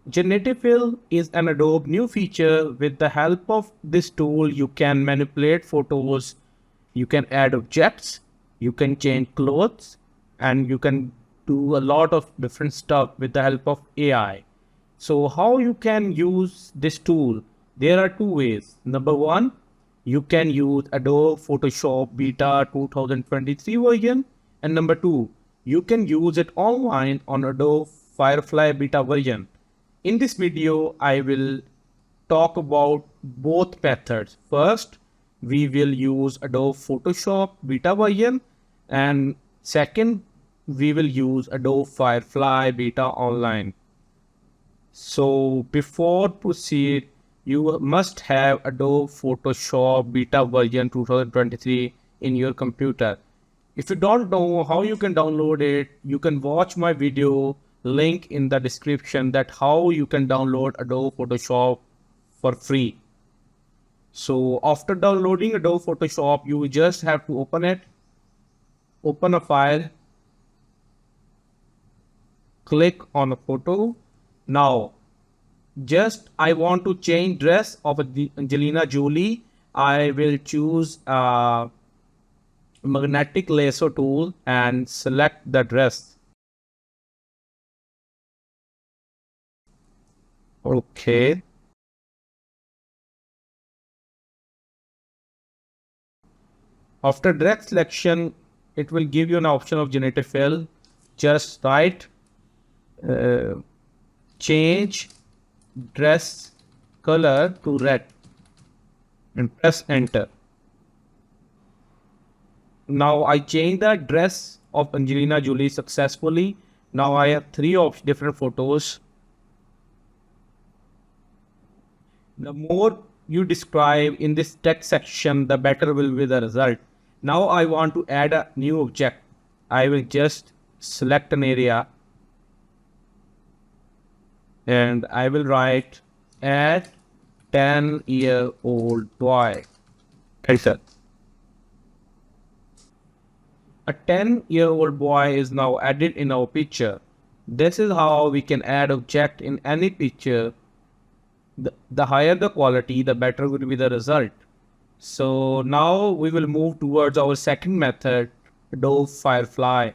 Generative Fill is an Adobe new feature. With the help of this tool, you can manipulate photos, you can add objects, you can change clothes, and you can do a lot of different stuff with the help of AI. So how you can use this tool? There are two ways. Number one, you can use Adobe Photoshop Beta 2023 version. And number two, you can use it online on Adobe FireFly Beta version. In this video, I will talk about both methods. First, we will use Adobe Photoshop Beta version, and second, we will use Adobe FireFly Beta online. So before proceed, you must have Adobe Photoshop Beta version 2023 in your computer. If you don't know how you can download it, you can watch my video link in the description that how you can download Adobe Photoshop for free. So after downloading Adobe Photoshop, you just have to open it, open a file, click on a photo. Now, just I want to change dress of Angelina Jolie. I will choose a magnetic lasso tool and select the dress. Okay. After dress selection, it will give you an option of generative fill. Just write change dress color to red and press enter. Now I changed the dress of Angelina Jolie successfully. Now I have three different photos. The more you describe in this text section, the better will be the result. Now I want to add a new object. I will just select an area and I will write add 10-year-old boy. Enter. A 10-year-old boy is now added in our picture. This is how we can add object in any picture. The higher the quality, the better will be the result. So now we will move towards our second method, Adobe FireFly.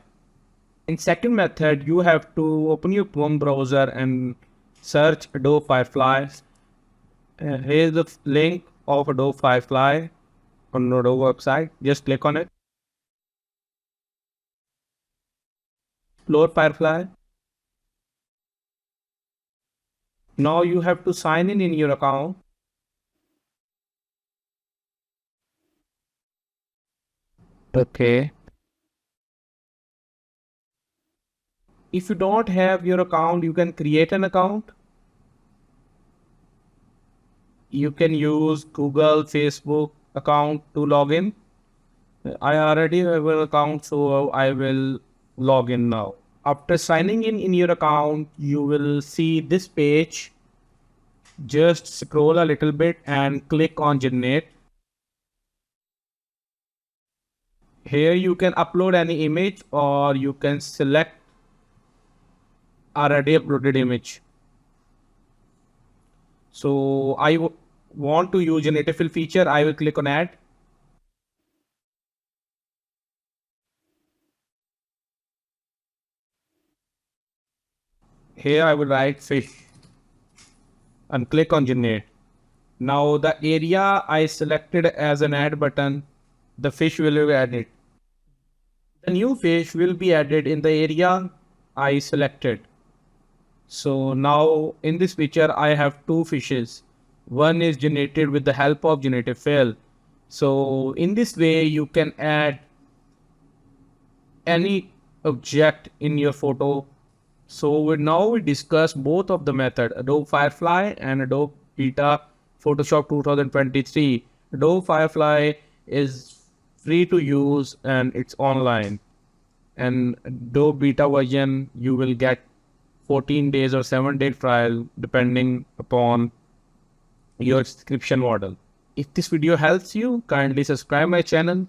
In second method, you have to open your Chrome browser and search Adobe FireFly. Here's the link of Adobe FireFly on Adobe website. Just click on it. Explore FireFly. Now you have to sign in your account. Okay. If you don't have your account, you can create an account. You can use Google, Facebook account to log in. I already have an account, so I will log in now. After signing in your account, you will see this page. Just scroll a little bit and click on Generate. Here you can upload any image or you can select already uploaded image. So I want to use Generative Fill feature. I will click on Add. Here I will write fish and click on Generate. Now the area I selected as an add button, the fish will be added. The new fish will be added in the area I selected. So now in this picture I have two fishes. One is generated with the help of Generative Fill. So in this way you can add any object in your photo. So now we discuss both of the method, Adobe FireFly and Adobe Beta Photoshop 2023. Adobe FireFly is free to use and it's online. And Adobe Beta version, you will get 14 days or 7-day trial depending upon your subscription model. If this video helps you, kindly subscribe my channel.